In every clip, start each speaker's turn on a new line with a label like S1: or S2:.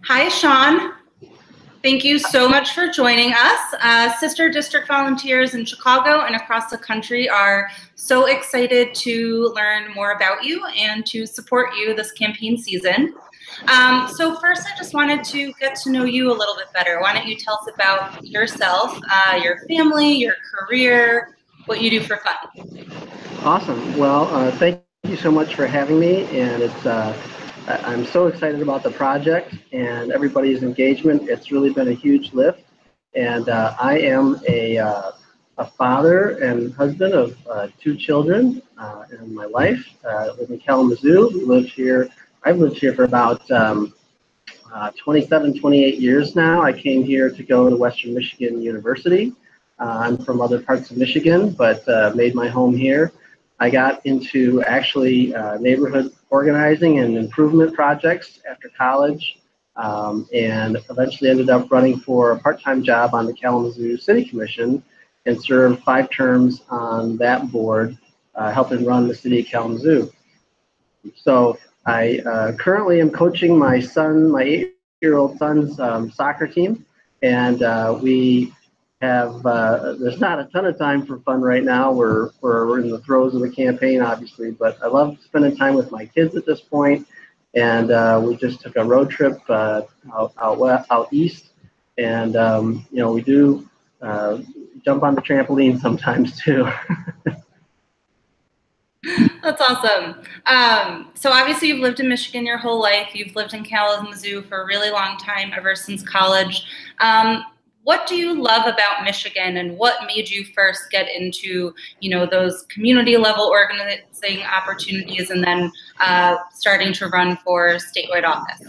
S1: Hi, Sean. Thank you so much for joining us. Sister District volunteers in Chicago and across the country are so excited to learn more about you and to support you this campaign season. So first, I just wanted to get to know you a little bit better. Why don't you tell us about yourself, your family, your career, what you do for fun?
S2: Awesome. Well, thank you so much for having me, and I'm so excited about the project and everybody's engagement. It's really been a huge lift, and I am a father and husband of 2 children in my life. I live in Kalamazoo. I've lived here for about 27, 28 years now. I came here to go to Western Michigan University. I'm from other parts of Michigan, but made my home here. I got into actually neighborhood organizing and improvement projects after college, and eventually ended up running for a part-time job on the Kalamazoo City Commission and served 5 terms on that board, helping run the city of Kalamazoo. So I currently am coaching my 8-year-old son's soccer team, and we have there's not a ton of time for fun right now. We're in the throes of the campaign, obviously, but I love spending time with my kids at this point. And we just took a road trip out east, and we do jump on the trampoline sometimes too.
S1: That's awesome. So obviously you've lived in Michigan your whole life. You've lived in Kalamazoo for a really long time, ever since college. What do you love about Michigan, and what made you first get into, those community level organizing opportunities and then starting to run for statewide office?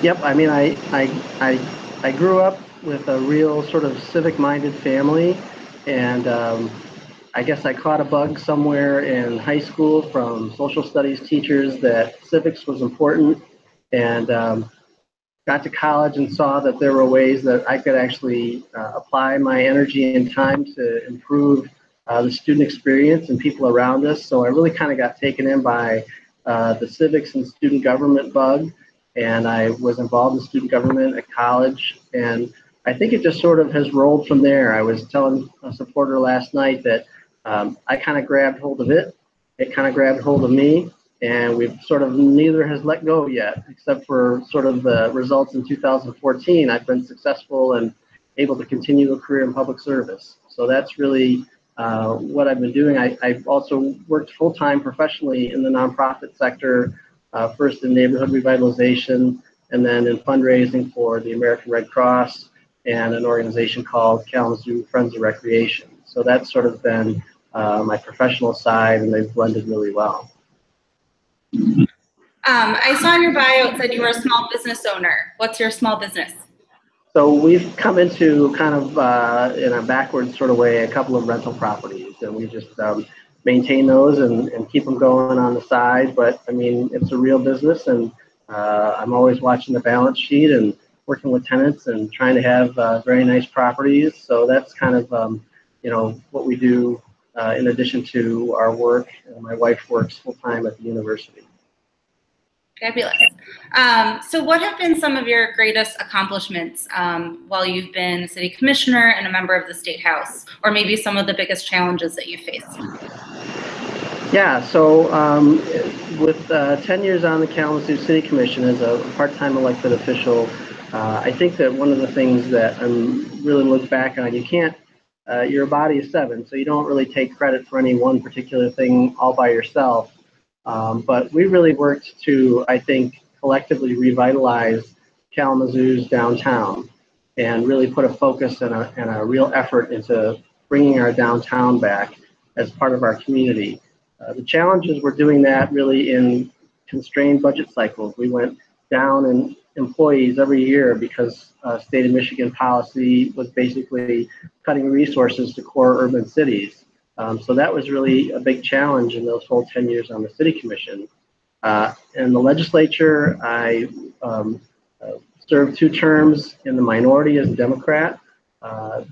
S2: Yep. I mean, I grew up with a real sort of civic-minded family, and I guess I caught a bug somewhere in high school from social studies teachers that civics was important, and got to college and saw that there were ways that I could actually apply my energy and time to improve the student experience and people around us. So I really kind of got taken in by the civics and student government bug, and I was involved in student government at college, and I think it just sort of has rolled from there. I was telling a supporter last night that I kind of grabbed hold of it. It kind of grabbed hold of me, and we've sort of neither has let go yet, except for sort of the results in 2014. I've been successful and able to continue a career in public service. So that's really what I've been doing. I've also worked full-time professionally in the nonprofit sector, first in neighborhood revitalization, and then in fundraising for the American Red Cross and an organization called Kalamazoo Friends of Recreation. So that's sort of been my professional side, and they've blended really well.
S1: I saw in your bio it said you were a small business owner. What's your small business?
S2: So we've come into kind of in a backwards sort of way a couple of rental properties, and we just maintain those and keep them going on the side. But I mean, it's a real business, and I'm always watching the balance sheet and working with tenants and trying to have very nice properties. So that's kind of what we do in addition to our work. My wife works full-time at the university.
S1: Fabulous. So what have been some of your greatest accomplishments while you've been city commissioner and a member of the State House, or maybe some of the biggest challenges that you faced?
S2: Yeah, so with 10 years on the Kalamazoo City Commission as a part-time elected official, I think that one of the things that I'm really look back on, you're a body of 7, so you don't really take credit for any one particular thing all by yourself. But we really worked to, I think, collectively revitalize Kalamazoo's downtown and really put a focus and a real effort into bringing our downtown back as part of our community. The challenges were doing that really in constrained budget cycles. We went down in employees every year because state of Michigan policy was basically cutting resources to core urban cities. So that was really a big challenge in those whole 10 years on the City Commission. In the legislature, I served 2 terms in the minority as a Democrat.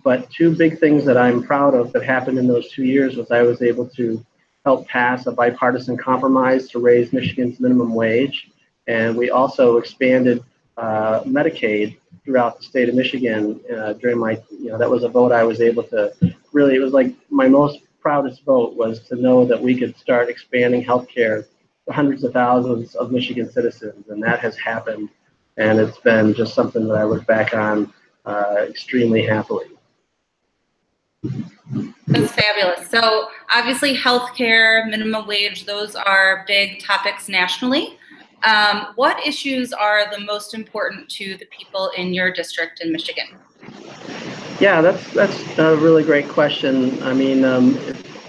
S2: But 2 big things that I'm proud of that happened in those 2 years was I was able to help pass a bipartisan compromise to raise Michigan's minimum wage. And we also expanded Medicaid throughout the state of Michigan during my, that was a vote I was able to really, it was like my most proudest vote was to know that we could start expanding healthcare to hundreds of thousands of Michigan citizens, and that has happened. And it's been just something that I look back on extremely happily.
S1: That's fabulous. So obviously healthcare, minimum wage, those are big topics nationally. What issues are the most important to the people in your district in Michigan?
S2: Yeah, that's a really great question. I mean,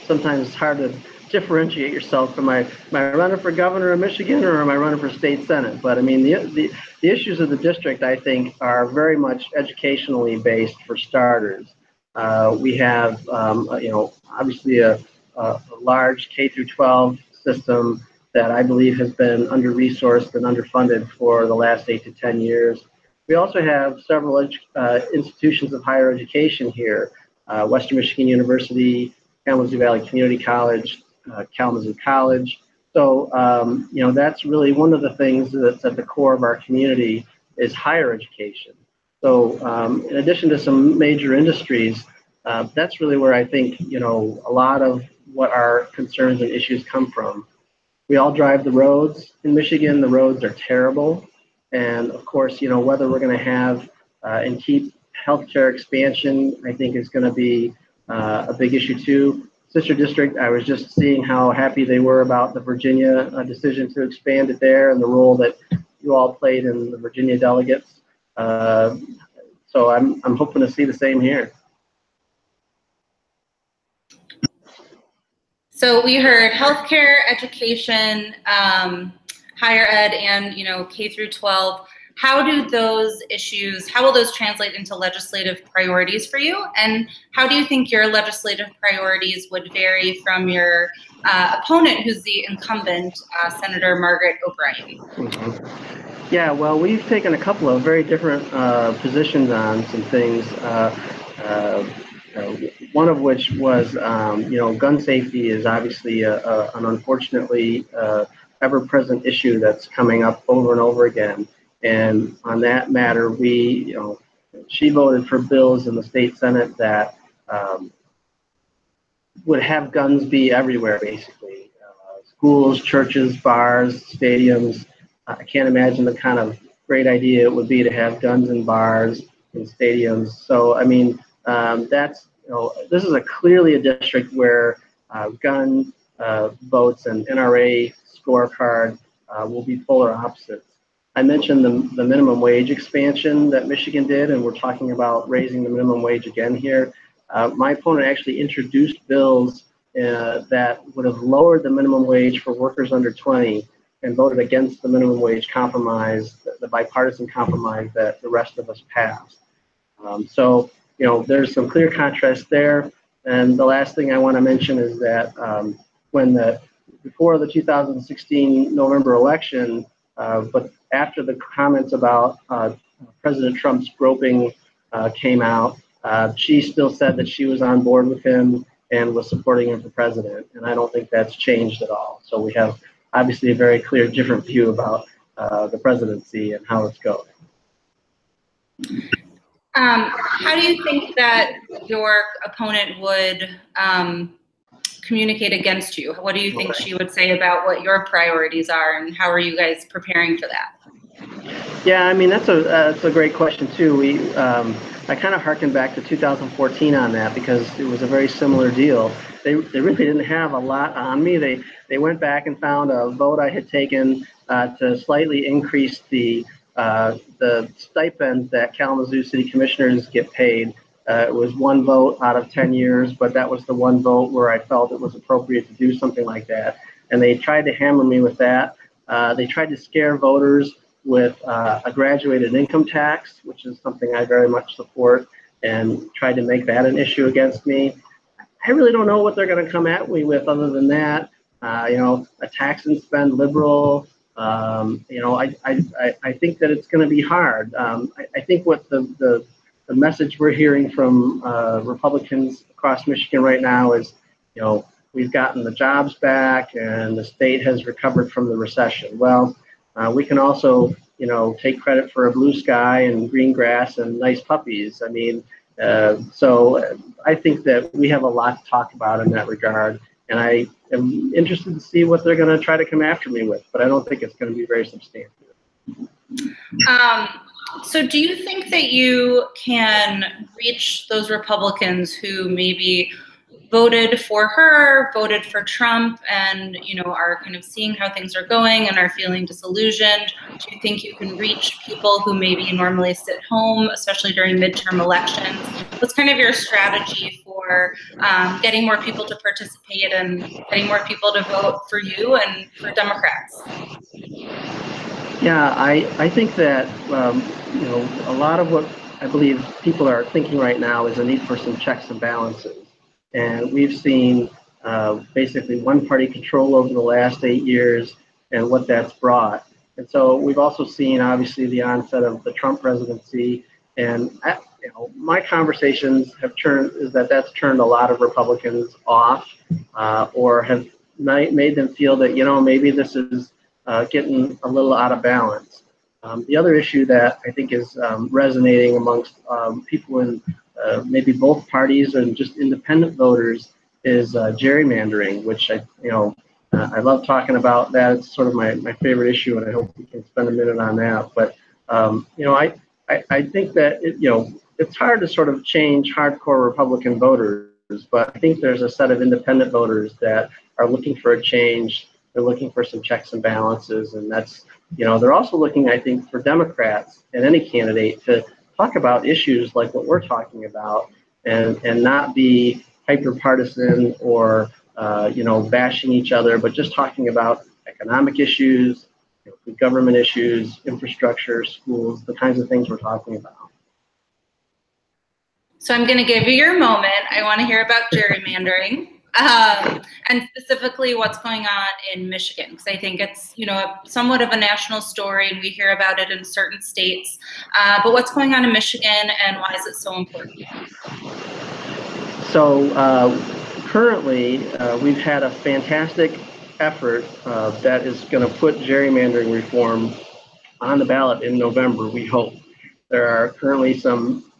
S2: sometimes it's hard to differentiate yourself. Am I running for governor of Michigan or am I running for state senate? But I mean, the issues of the district, I think, are very much educationally based for starters. We have, obviously a large K through 12 system that I believe has been under-resourced and underfunded for the last 8 to 10 years. We also have several institutions of higher education here, Western Michigan University, Kalamazoo Valley Community College, Kalamazoo College. So, that's really one of the things that's at the core of our community is higher education. So in addition to some major industries, that's really where I think, a lot of what our concerns and issues come from. We all drive the roads in Michigan. The roads are terrible. And of course, whether we're going to have and keep healthcare expansion, I think is going to be a big issue too. Sister District, I was just seeing how happy they were about the Virginia decision to expand it there and the role that you all played in the Virginia delegates. So I'm hoping to see the same here.
S1: So we heard healthcare, education, higher ed, and K through 12. How do those issues, how will those translate into legislative priorities for you? And how do you think your legislative priorities would vary from your opponent, who's the incumbent, Senator Margaret O'Brien?
S2: Mm-hmm. Yeah, well, we've taken a couple of very different positions on some things. One of which was, gun safety is obviously an unfortunately ever-present issue that's coming up over and over again. And on that matter, she voted for bills in the state senate that would have guns be everywhere, basically. Schools, churches, bars, stadiums. I can't imagine the kind of great idea it would be to have guns in bars and stadiums. So, I mean, this is clearly a district where gun votes and NRA scorecard will be polar opposites. I mentioned the minimum wage expansion that Michigan did, and we're talking about raising the minimum wage again here. My opponent actually introduced bills that would have lowered the minimum wage for workers under 20 and voted against the minimum wage compromise, the bipartisan compromise that the rest of us passed. So, there's some clear contrast there. And the last thing I want to mention is that before the 2016 November election, but after the comments about President Trump's groping came out, she still said that she was on board with him and was supporting him for president. And I don't think that's changed at all. So we have obviously a very clear, different view about the presidency and how it's going.
S1: How do you think that your opponent would communicate against you? What do you think she would say about what your priorities are, and how are you guys preparing for that?
S2: Yeah, I mean, that's a great question too. I kind of harken back to 2014 on that because it was a very similar deal. They really didn't have a lot on me. They went back and found a vote I had taken to slightly increase the stipend that Kalamazoo City Commissioners get paid. It was one vote out of 10 years, but that was the one vote where I felt it was appropriate to do something like that. And they tried to hammer me with that. They tried to scare voters with a graduated income tax, which is something I very much support, and tried to make that an issue against me. I really don't know what they're going to come at me with other than that. A tax and spend liberal. I think that it's going to be hard. I think what the message we're hearing from Republicans across Michigan right now is, we've gotten the jobs back and the state has recovered from the recession. Well, we can also take credit for a blue sky and green grass and nice puppies. I mean, so I think that we have a lot to talk about in that regard, and I am interested to see what they're going to try to come after me with, but I don't think it's going to be very substantial.
S1: So do you think that you can reach those Republicans who maybe voted for her, voted for Trump, and are kind of seeing how things are going and are feeling disillusioned? Do you think you can reach people who maybe normally sit home, especially during midterm elections? What's kind of your strategy for getting more people to participate and getting more people to vote for you and for Democrats?
S2: Yeah, I think that a lot of what I believe people are thinking right now is a need for some checks and balances. And we've seen basically one-party control over the last 8 years and what that's brought. And so we've also seen, obviously, the onset of the Trump presidency. And my conversations have that's turned a lot of Republicans off, or have made them feel that maybe this is getting a little out of balance. The other issue that I think is resonating amongst people in maybe both parties and just independent voters is gerrymandering, which I love talking about that. It's sort of my favorite issue, and I hope we can spend a minute on that. But I think that it's hard to sort of change hardcore Republican voters, but I think there's a set of independent voters that are looking for a change. They're looking for some checks and balances, and that's they're also looking, I think, for Democrats and any candidate to talk about issues like what we're talking about, and not be hyper partisan or bashing each other, but just talking about economic issues, government issues, infrastructure, schools, the kinds of things we're talking about.
S1: So I'm going to give you your moment. I want to hear about gerrymandering. And specifically what's going on in Michigan, because I think it's somewhat of a national story and we hear about it in certain states, but what's going on in Michigan and why is it so important?
S2: So currently we've had a fantastic effort that is going to put gerrymandering reform on the ballot in November, we hope. There are currently some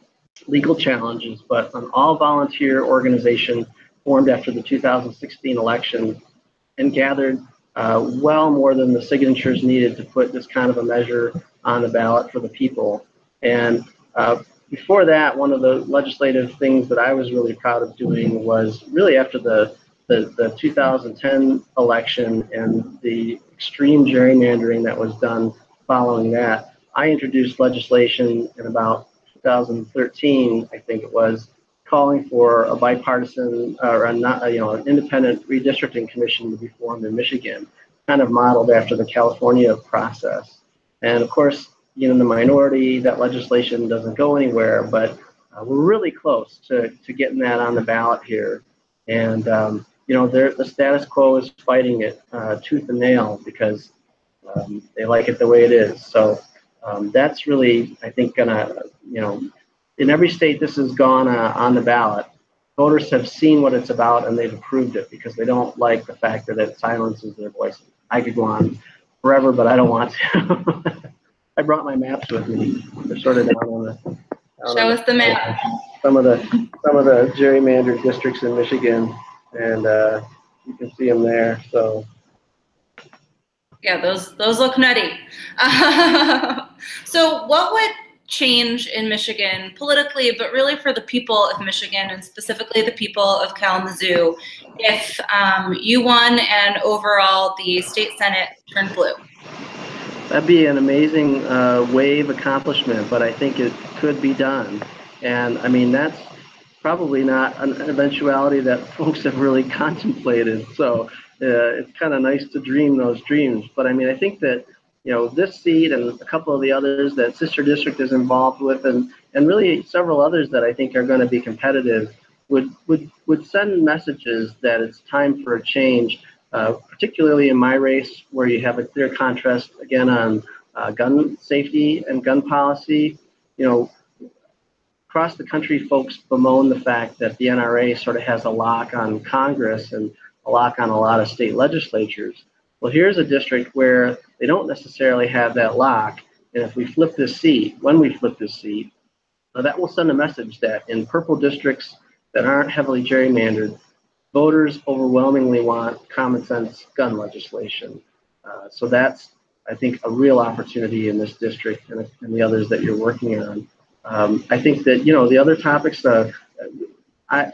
S2: legal challenges, but an all-volunteer organization formed after the 2016 election and gathered well more than the signatures needed to put this kind of a measure on the ballot for the people. And before that, one of the legislative things that I was really proud of doing was really after the 2010 election and the extreme gerrymandering that was done following that, I introduced legislation in about 2013, I think it was, calling for a bipartisan or an independent redistricting commission to be formed in Michigan, kind of modeled after the California process. And of course, in the minority, that legislation doesn't go anywhere, but we're really close to getting that on the ballot here. And the status quo is fighting it tooth and nail because they like it the way it is. So that's really, I think, gonna, in every state this has gone on the ballot, voters have seen what it's about and they've approved it because they don't like the fact that it silences their voices. I could go on forever, but I don't want to. I brought my maps with me. They're sort of down on the.
S1: Show us the map.
S2: Some of the gerrymandered districts in Michigan, and you can see them there. So.
S1: Yeah, those look nutty. So what would change in Michigan politically, but really for the people of Michigan and specifically the people of Kalamazoo, if you won and overall the state Senate turned blue?
S2: That'd be an amazing wave accomplishment, but I think it could be done. And I mean, that's probably not an eventuality that folks have really contemplated. So it's kind of nice to dream those dreams. But I mean, I think that this seat and a couple of the others that Sister District is involved with, and really several others that I think are going to be competitive, would send messages that it's time for a change, particularly in my race where you have a clear contrast, again, on gun safety and gun policy. Across the country, folks bemoan the fact that the NRA sort of has a lock on Congress and a lock on a lot of state legislatures. Well, here's a district where they don't necessarily have that lock, And if we flip this seat, when we flip this seat, that will send a message that in purple districts that aren't heavily gerrymandered, voters overwhelmingly want common sense gun legislation. So that's, I think, a real opportunity in this district and the others that you're working on. I think that, the other topics, I've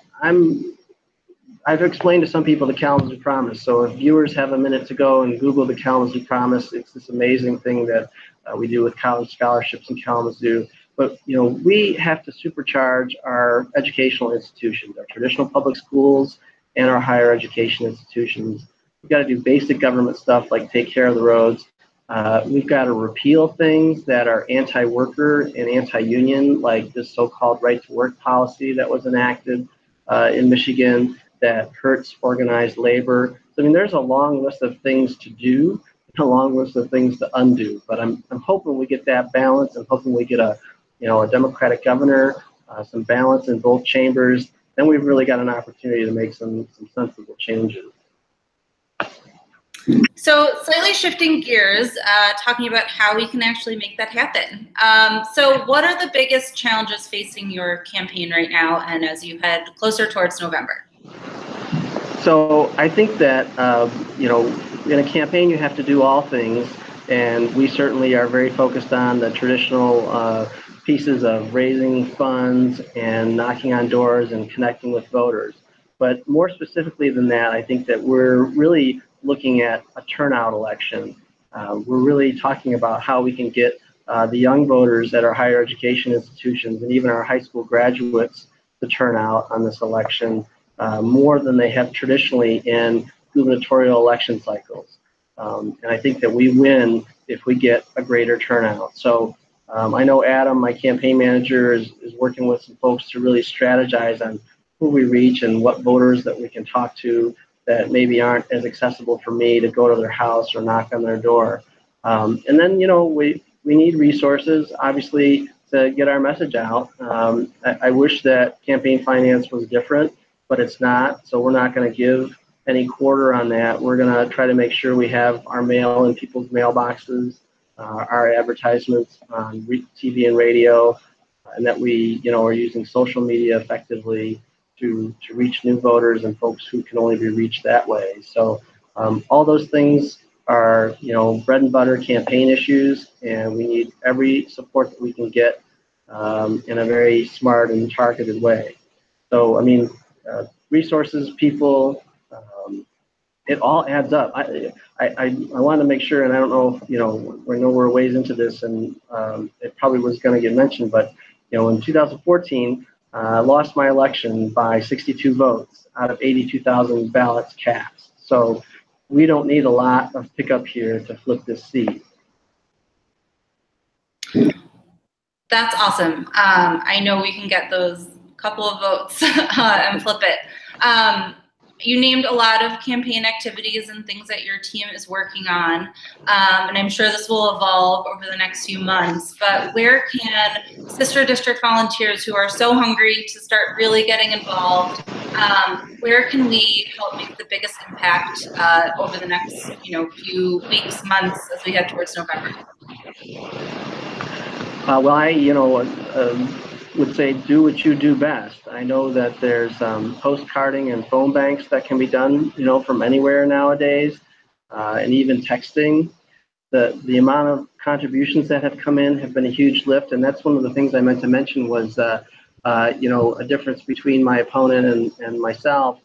S2: explained to some people the Kalamazoo Promise. So if viewers have a minute to go and Google the Kalamazoo Promise, it's this amazing thing that we do with college scholarships in Kalamazoo. But, we have to supercharge our educational institutions, our traditional public schools and our higher education institutions. We've got to do basic government stuff like take care of the roads. We've got to repeal things that are anti-worker and anti-union, like this so-called right-to-work policy that was enacted in Michigan that hurts organized labor. So, I mean, there's a long list of things to do, a long list of things to undo. But I'm hoping we get that balance. I'm hoping we get a Democratic governor, some balance in both chambers. Then we've really got an opportunity to make some sensible changes.
S1: So slightly shifting gears, talking about how we can actually make that happen. So what are the biggest challenges facing your campaign right now and as you head closer towards November?
S2: So I think that, in a campaign you have to do all things, and we certainly are very focused on the traditional pieces of raising funds and knocking on doors and connecting with voters. But more specifically than that, I think that we're really looking at a turnout election. We're really talking about how we can get the young voters at our higher education institutions and even our high school graduates to turn out on this election more than they have traditionally in gubernatorial election cycles. And I think that we win if we get a greater turnout. So I know Adam, my campaign manager, is working with some folks to really strategize on who we reach and what voters that we can talk to that maybe aren't as accessible for me to go to their house or knock on their door. And then, we need resources, obviously, to get our message out. I wish that campaign finance was different, but it's not. So we're not going to give any quarter on that. We're going to try to make sure we have our mail in people's mailboxes, our advertisements on TV and radio, and that we, are using social media effectively to reach new voters and folks who can only be reached that way. So all those things are, bread and butter campaign issues, and we need every support that we can get in a very smart and targeted way. So, I mean, resources, people, it all adds up. I want to make sure, and I don't know if, I know we're ways into this, and it probably was going to get mentioned, but, in 2014, I lost my election by 62 votes out of 82,000 ballots cast. So we don't need a lot of pickup here to flip this seat.
S1: That's awesome. I know we can get those couple of votes and flip it. You named a lot of campaign activities and things that your team is working on, and I'm sure this will evolve over the next few months, but where can sister district volunteers who are so hungry to start really getting involved, where can we help make the biggest impact over the next few weeks, months as we head towards November?
S2: Well, I would say do what you do best. I know that there's postcarding and phone banks that can be done, from anywhere nowadays, and even texting. The amount of contributions that have come in have been a huge lift, and that's one of the things I meant to mention was, a difference between my opponent and myself.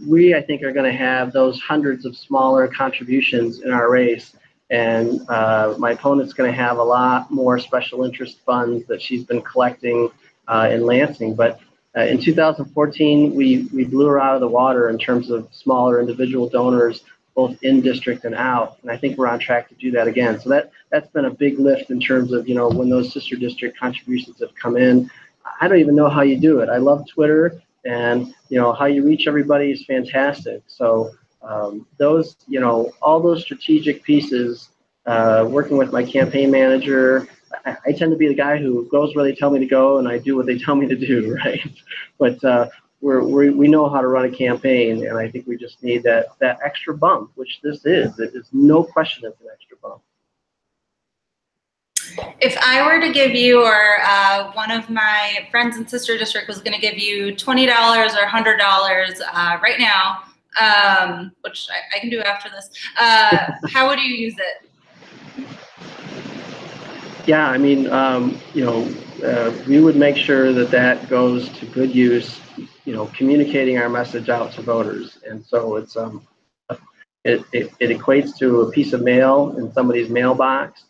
S2: We, I think, are going to have those hundreds of smaller contributions in our race. And my opponent's going to have a lot more special interest funds that she's been collecting in Lansing. But in 2014, we blew her out of the water in terms of smaller individual donors, both in district and out. And I think we're on track to do that again. So that's been a big lift in terms of, when those sister district contributions have come in. I don't even know how you do it. I love Twitter, and, how you reach everybody is fantastic. So those, all those strategic pieces, working with my campaign manager, I tend to be the guy who goes where they tell me to go, and I do what they tell me to do, right? But we know how to run a campaign, and I think we just need that extra bump, which this is. It is no question it's an extra bump.
S1: If I were to give you, or one of my friends in Sister District was going to give you $20 or $100 right now, which I can do after this, how would you use it?
S2: Yeah, I mean, we would make sure that that goes to good use, communicating our message out to voters. And so it equates to a piece of mail in somebody's mailbox.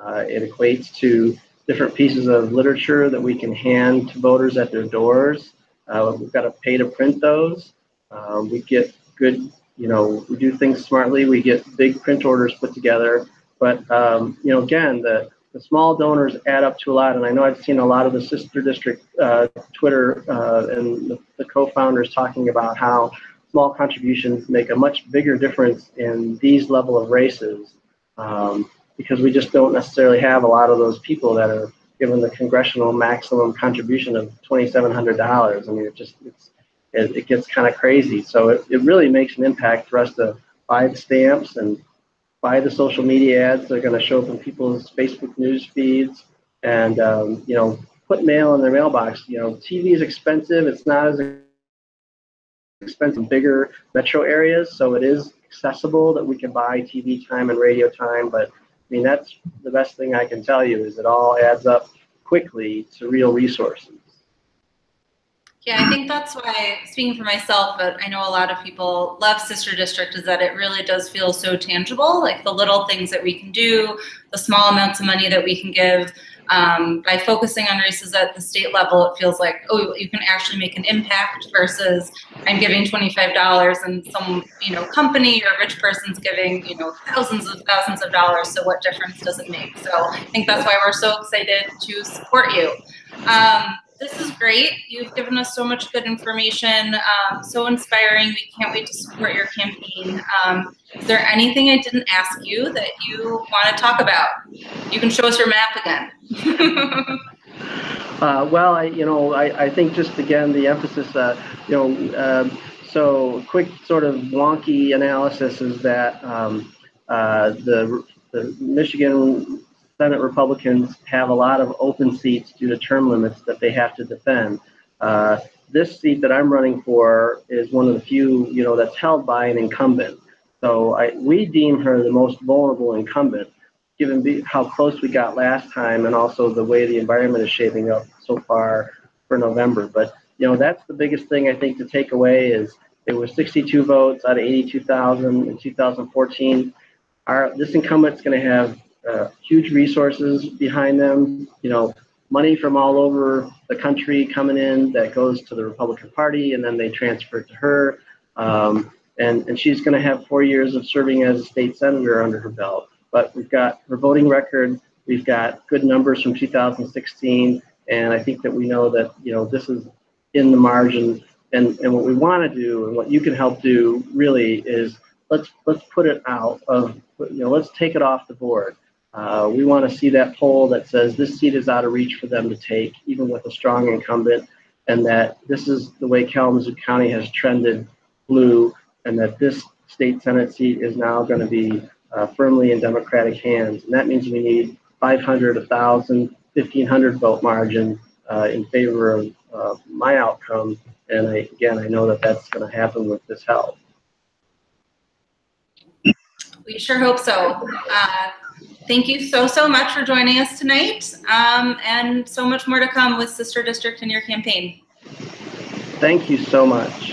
S2: It equates to different pieces of literature that we can hand to voters at their doors. We've got to pay to print those. We get good, we do things smartly. We get big print orders put together. But, again, the small donors add up to a lot. And I know I've seen a lot of the Sister District Twitter and the co-founders talking about how small contributions make a much bigger difference in these level of races. Because we just don't necessarily have a lot of those people that are given the congressional maximum contribution of $2,700. I mean, it gets kind of crazy. So it really makes an impact for us to buy the stamps and buy the social media ads that are going to show up in people's Facebook news feeds, and put mail in their mailbox. TV is expensive. It's not as expensive in bigger metro areas, so it is accessible that we can buy TV time and radio time. But I mean, that's the best thing I can tell you, is it all adds up quickly to real resources.
S1: Yeah, I think that's why, speaking for myself, but I know a lot of people love Sister District, is that it really does feel so tangible, like the little things that we can do, the small amounts of money that we can give. By focusing on races at the state level, it feels like, oh, you can actually make an impact versus I'm giving $25 and some, company or rich person's giving, thousands of dollars. So what difference does it make? So I think that's why we're so excited to support you. This is great. You've given us so much good information, so inspiring. We can't wait to support your campaign. Is there anything I didn't ask you that you want to talk about? You can show us your map again.
S2: Well, I think just again the emphasis, so a quick sort of wonky analysis is that the Michigan Senate Republicans have a lot of open seats due to term limits that they have to defend. This seat that I'm running for is one of the few, that's held by an incumbent. So we deem her the most vulnerable incumbent, given how close we got last time, and also the way the environment is shaping up so far for November. But that's the biggest thing I think to take away is it was 62 votes out of 82,000 in 2014. This incumbent's going to have huge resources behind them, money from all over the country coming in that goes to the Republican Party, and then they transfer it to her. And she's going to have 4 years of serving as a state senator under her belt. But we've got her voting record, we've got good numbers from 2016, and I think that we know that this is in the margin. And what we want to do, and what you can help do, really is let's put it out of, let's take it off the board. We want to see that poll that says this seat is out of reach for them to take, even with a strong incumbent, and that this is the way Kalamazoo County has trended blue, and that this state Senate seat is now going to be firmly in Democratic hands. And that means we need 500, 1,000, 1,500 vote margin in favor of my outcome. And I know that that's going to happen with this help.
S1: We sure hope so. Thank you so much for joining us tonight, and so much more to come with Sister District and your campaign.
S2: Thank you so much.